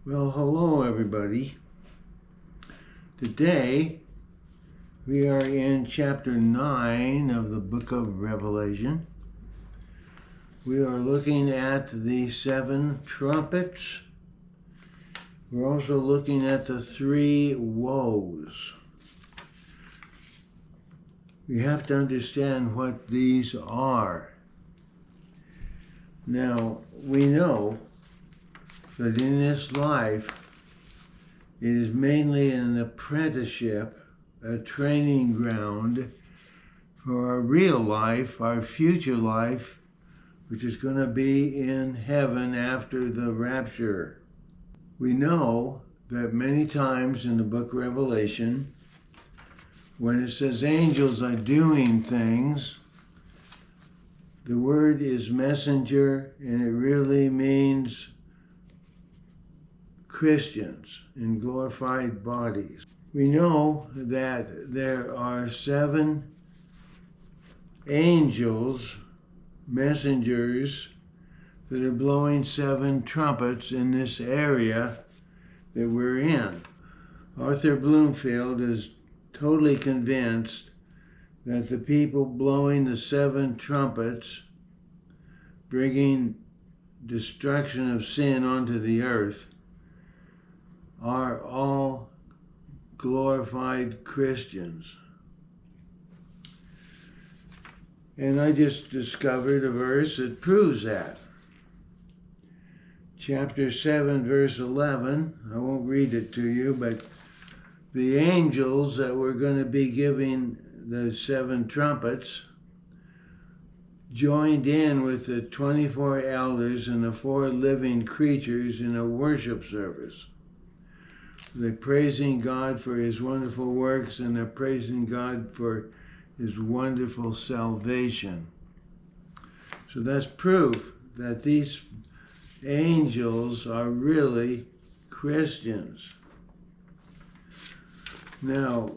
Well, hello everybody. Today we are in chapter 9 of the book of Revelation. We are looking at the 7 trumpets. We're also looking at the 3 woes. We have to understand what these are. Now, we know that in this life, it is mainly an apprenticeship, a training ground for our real life, our future life, which is going to be in heaven after the rapture. We know that many times in the book of Revelation, when it says angels are doing things, the word is messenger, and it really means Christians in glorified bodies. We know that there are 7 angels, messengers, that are blowing 7 trumpets in this area that we're in. Arthur Bloomfield is totally convinced that the people blowing the 7 trumpets, bringing destruction of sin onto the earth, are all glorified Christians. And I just discovered a verse that proves that. Chapter 7, verse 11, I won't read it to you, but the angels that were going to be giving the 7 trumpets joined in with the 24 elders and the 4 living creatures in a worship service. They're praising God for his wonderful works, and they're praising God for his wonderful salvation. So that's proof that these angels are really Christians. Now,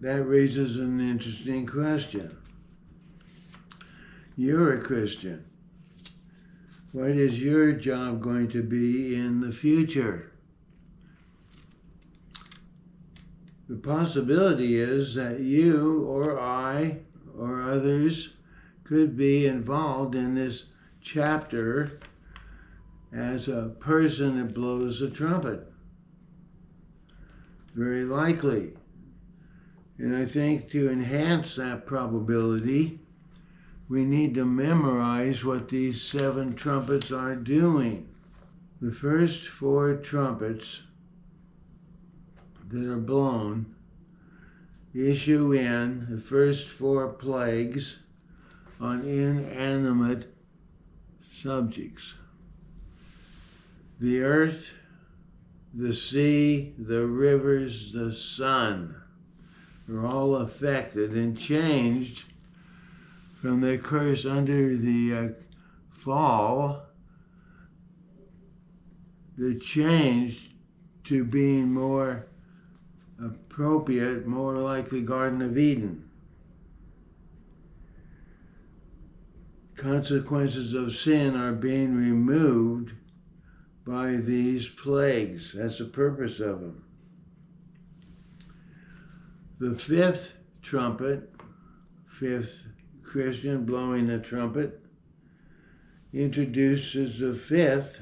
that raises an interesting question. You're a Christian. What is your job going to be in the future? The possibility is that you or I or others could be involved in this chapter as a person that blows the trumpet. Very likely. And I think to enhance that probability, we need to memorize what these 7 trumpets are doing. The first 4 trumpets that are blown issue in the first 4 plagues on inanimate subjects. The earth, the sea, the rivers, the sun are all affected and changed from their curse under the fall. They changed to being more appropriate, more like the Garden of Eden. Consequences of sin are being removed by these plagues. That's the purpose of them. The 5th trumpet, 5th Christian blowing the trumpet, introduces the 5th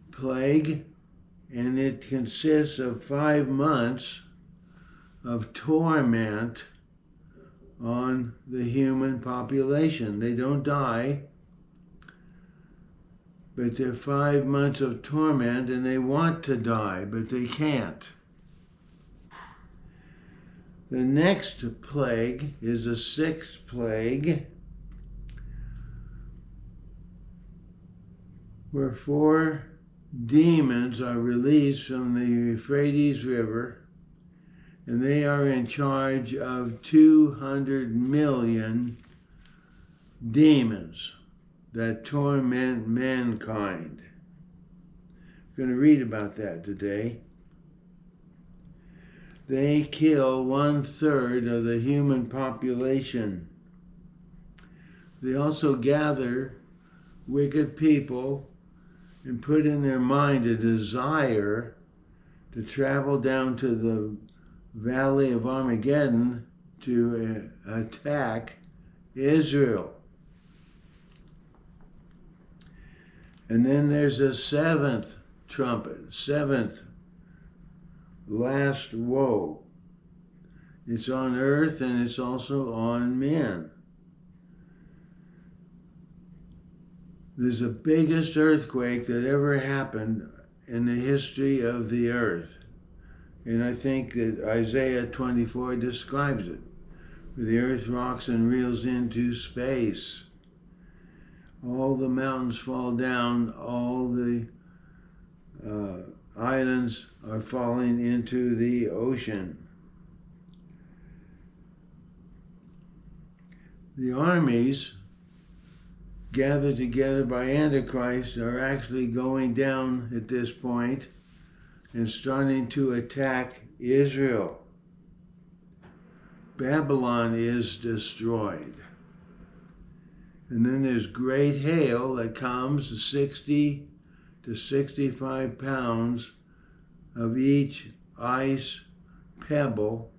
plague, and it consists of 5 months of torment on the human population. They don't die, but they're 5 months of torment, and they want to die, but they can't. The next plague is the 6th plague, where 4 demons are released from the Euphrates River, and they are in charge of 200 million demons that torment mankind. We're going to read about that today. They kill 1/3 of the human population. They also gather wicked people and put in their mind a desire to travel down to the Valley of Armageddon to attack Israel. And then there's a seventh trumpet, seventh, last woe. It's on earth and it's also on men. There's the biggest earthquake that ever happened in the history of the earth. And I think that Isaiah 24 describes it. Where the earth rocks and reels into space. All the mountains fall down, all the islands are falling into the ocean. The armies gathered together by Antichrist are actually going down at this point and starting to attack Israel. Babylon is destroyed. And then there's great hail that comes, 60 to 65 pounds of each ice pebble.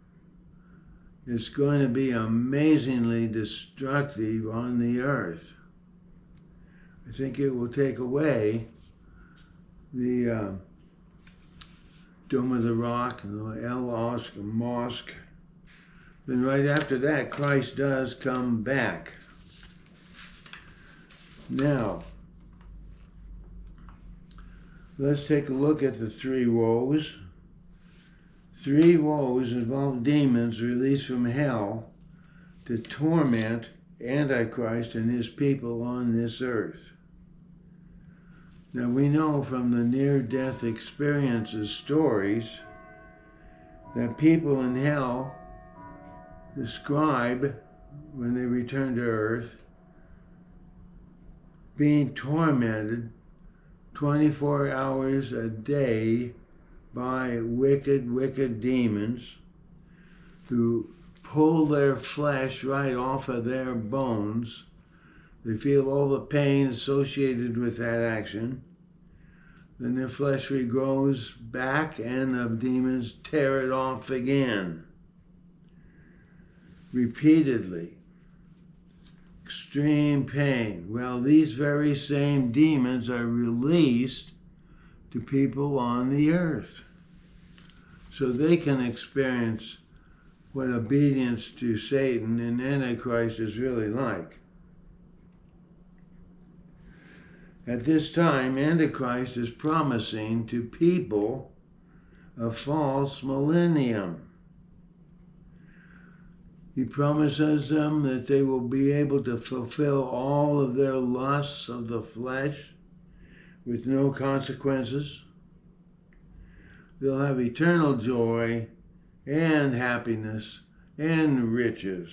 It's going to be amazingly destructive on the earth. I think it will take away the Dome of the Rock and the El Osc Mosque. Then right after that, Christ does come back. Now, let's take a look at the three woes. Three woes involve demons released from hell to torment Antichrist and his people on this earth. Now we know from the near-death experiences stories that people in hell describe, when they return to earth, being tormented 24 hours a day by wicked demons who pull their flesh right off of their bones. They feel all the pain associated with that action. Then their flesh regrows back and the demons tear it off again. Repeatedly. Extreme pain. Well, these very same demons are released to people on the earth, so they can experience what obedience to Satan and Antichrist is really like. At this time, Antichrist is promising to people a false millennium. He promises them that they will be able to fulfill all of their lusts of the flesh with no consequences. They'll have eternal joy and happiness and riches.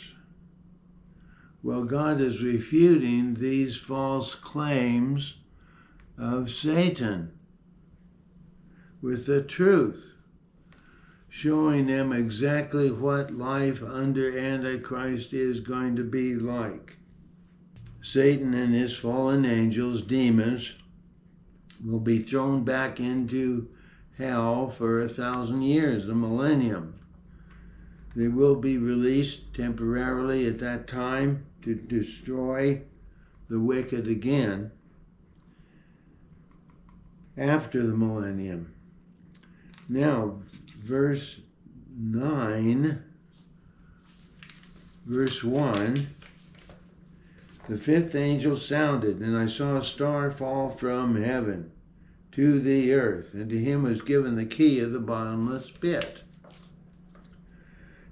Well, God is refuting these false claims of Satan with the truth, showing them exactly what life under Antichrist is going to be like. Satan and his fallen angels, demons, will be thrown back into hell for 1,000 years, a millennium. They will be released temporarily at that time to destroy the wicked again after the millennium. Now, verse 9, verse 1, the fifth angel sounded, and I saw a star fall from heaven to the earth, and to him was given the key of the bottomless pit.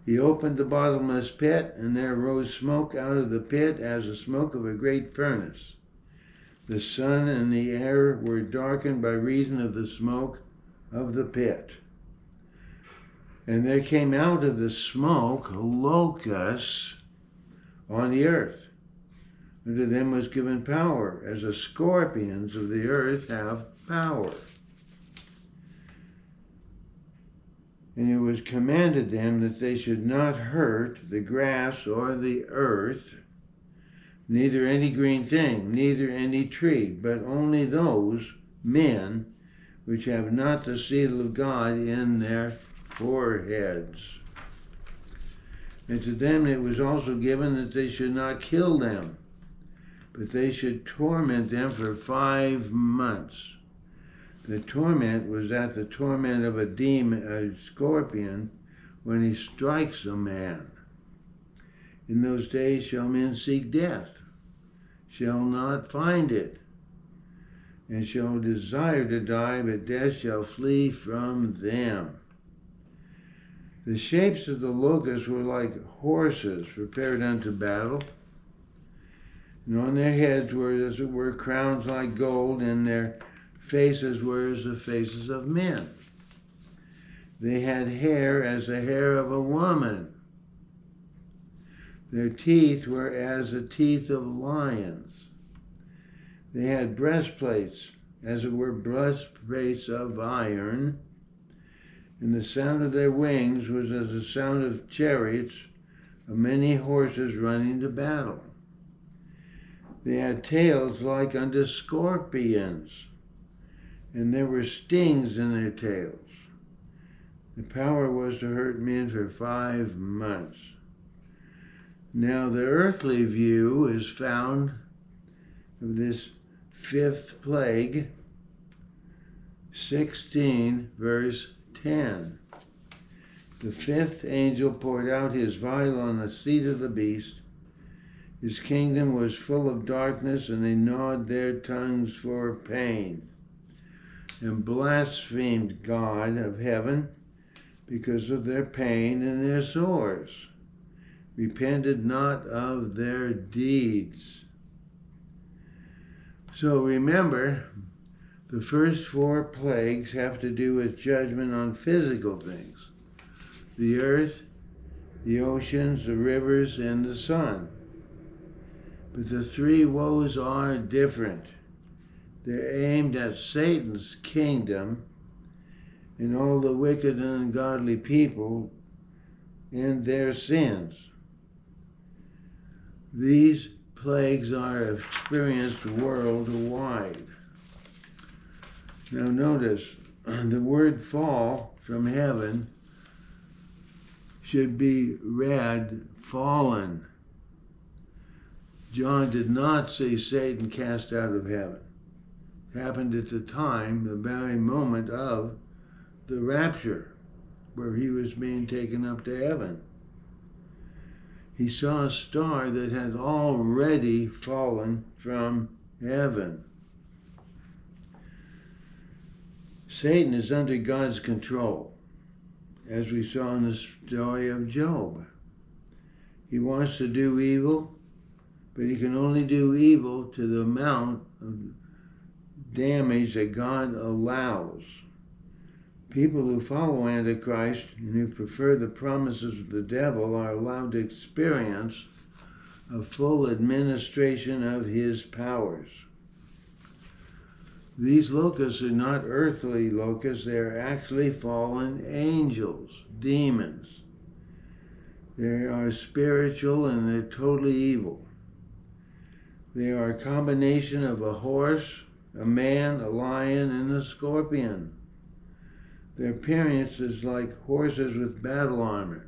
He opened the bottomless pit, and there rose smoke out of the pit as the smoke of a great furnace. The sun and the air were darkened by reason of the smoke of the pit. And there came out of the smoke locusts on the earth. And to them was given power, as the scorpions of the earth have power. And it was commanded them that they should not hurt the grass or the earth, neither any green thing, neither any tree, but only those men which have not the seal of God in their foreheads. And to them it was also given that they should not kill them, but they should torment them for 5 months. The torment was at the torment of a demon, a scorpion, when he strikes a man. In those days shall men seek death, shall not find it, and shall desire to die, but death shall flee from them. The shapes of the locusts were like horses prepared unto battle, and on their heads were, as it were, crowns like gold, and their faces were as the faces of men. They had hair as the hair of a woman. Their teeth were as the teeth of lions. They had breastplates, as it were breastplates of iron, and the sound of their wings was as the sound of chariots, of many horses running to battle. They had tails like unto scorpions, and there were stings in their tails. The power was to hurt men for 5 months. Now the earthly view is found of this 5th plague, 16 verse 10. The 5th angel poured out his vial on the seat of the beast. His kingdom was full of darkness, and they gnawed their tongues for pain, and blasphemed God of heaven because of their pain and their sores, repented not of their deeds. So remember, the first 4 plagues have to do with judgment on physical things: the earth, the oceans, the rivers, and the sun. But the 3 woes are different. They're aimed at Satan's kingdom and all the wicked and ungodly people and their sins. These plagues are experienced worldwide. Now notice, the word fall from heaven should be read fallen. John did not see Satan cast out of heaven. It happened at the time, the very moment of the rapture, where he was being taken up to heaven. He saw a star that had already fallen from heaven. Satan is under God's control, as we saw in the story of Job. He wants to do evil, but he can only do evil to the amount of damage that God allows. People who follow Antichrist and who prefer the promises of the devil are allowed to experience a full administration of his powers. These locusts are not earthly locusts, they are actually fallen angels, demons. They are spiritual and they're totally evil. They are a combination of a horse, a man, a lion, and a scorpion. Their appearance is like horses with battle armor.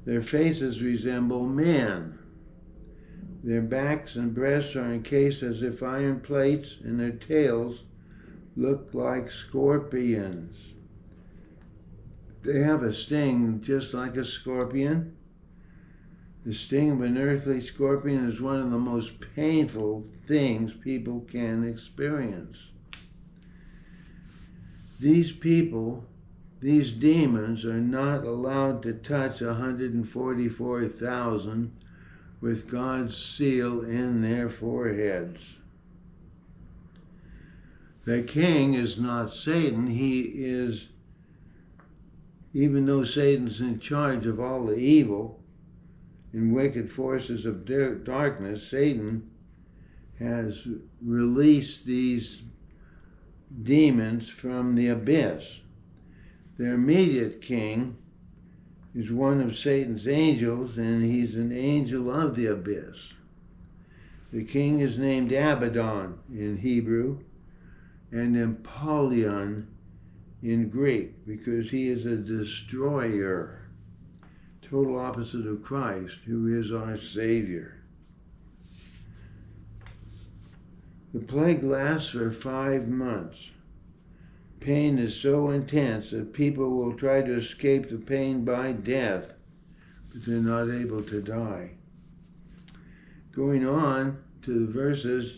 Their faces resemble men. Their backs and breasts are encased as if iron plates, and their tails look like scorpions. They have a sting just like a scorpion. The sting of an earthly scorpion is one of the most painful things people can experience. These people, these demons, are not allowed to touch 144,000 with God's seal in their foreheads. Their king is not Satan. He is, even though Satan's in charge of all the evil and wicked forces of darkness, Satan has released these demons from the abyss. Their immediate king is one of Satan's angels, and he's an angel of the abyss. The king is named Abaddon in Hebrew, and impoetant in Greek, because he is a destroyer, total opposite of Christ, who is our Savior. The plague lasts for 5 months. Pain is so intense that people will try to escape the pain by death, but they're not able to die. Going on to the verses,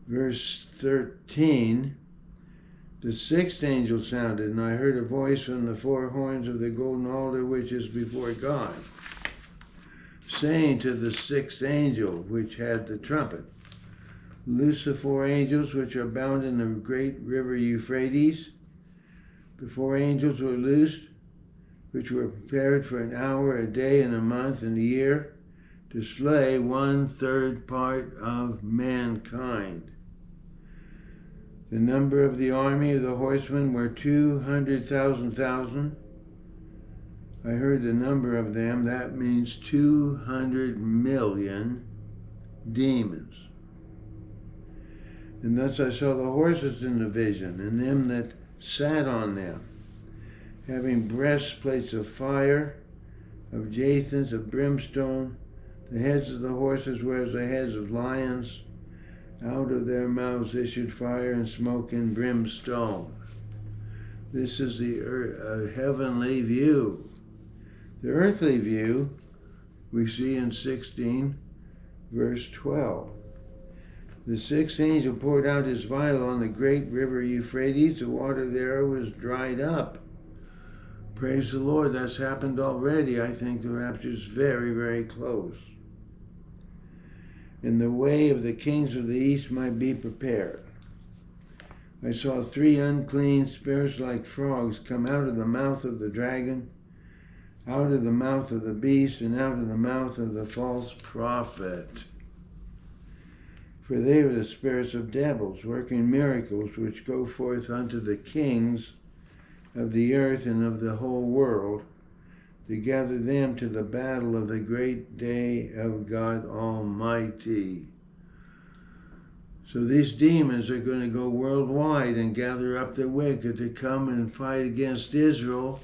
verse 13, the sixth angel sounded, and I heard a voice from the 4 horns of the golden altar which is before God, saying to the sixth angel which had the trumpet, loose the 4 angels which are bound in the great river Euphrates. The 4 angels were loosed, which were prepared for an hour, a day, and a month, and a year, to slay 1/3 part of mankind. The number of the army of the horsemen were 200,000. I heard the number of them. That means 200 million demons. And thus I saw the horses in the vision, and them that sat on them, having breastplates of fire, of jacinth, of brimstone. The heads of the horses were as the heads of lions. Out of their mouths issued fire and smoke and brimstone. This is the heavenly view. The earthly view we see in 16, verse 12. The sixth angel poured out his vial on the great river Euphrates. The water there was dried up. Praise the Lord, that's happened already. I think the rapture is very, very close. And the way of the kings of the east might be prepared. I saw 3 unclean spirits like frogs come out of the mouth of the dragon, out of the mouth of the beast, and out of the mouth of the false prophet. For they were the spirits of devils, working miracles, which go forth unto the kings of the earth and of the whole world, to gather them to the battle of the great day of God Almighty. So these demons are going to go worldwide and gather up the wicked to come and fight against Israel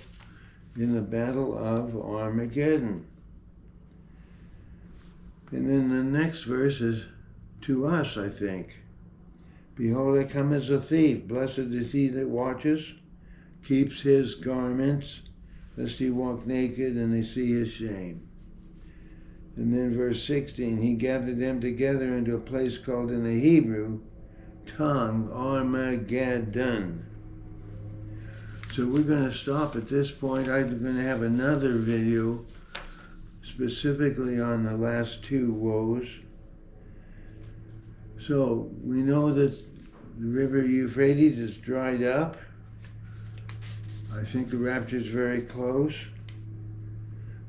in the battle of Armageddon. And then the next verse is to us, I think. Behold, I come as a thief. Blessed is he that watches, keeps his garments, lest he walk naked and they see his shame. And then verse 16, he gathered them together into a place called in the Hebrew tongue Armageddon. So we're going to stop at this point. I'm going to have another video specifically on the last 2 woes. So we know that the river Euphrates is dried up. I think the rapture is very close.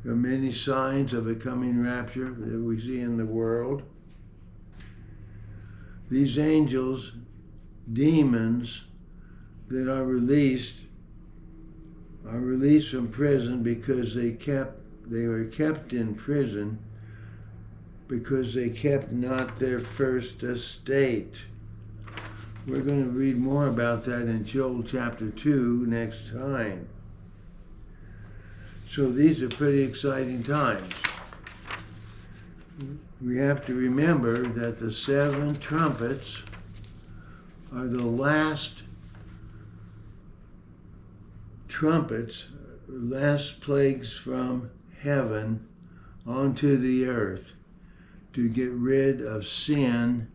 There are many signs of a coming rapture that we see in the world. These angels, demons that are released from prison because they were kept in prison because they kept not their first estate. We're going to read more about that in Joel chapter 2 next time. So these are pretty exciting times. We have to remember that the 7 trumpets are the last trumpets, last plagues from heaven onto the earth to get rid of sin,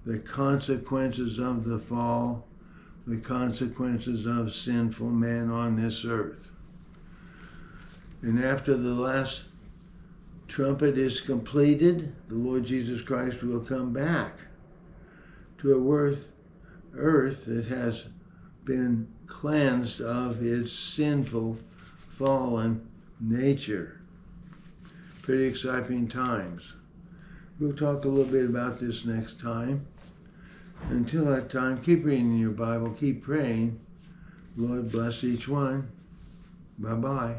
the consequences of the fall, the consequences of sinful man on this earth. And after the last trumpet is completed, the Lord Jesus Christ will come back to a earth that has been cleansed of its sinful, fallen nature. Pretty exciting times. We'll talk a little bit about this next time. Until that time, keep reading your Bible, keep praying. Lord bless each one. Bye-bye.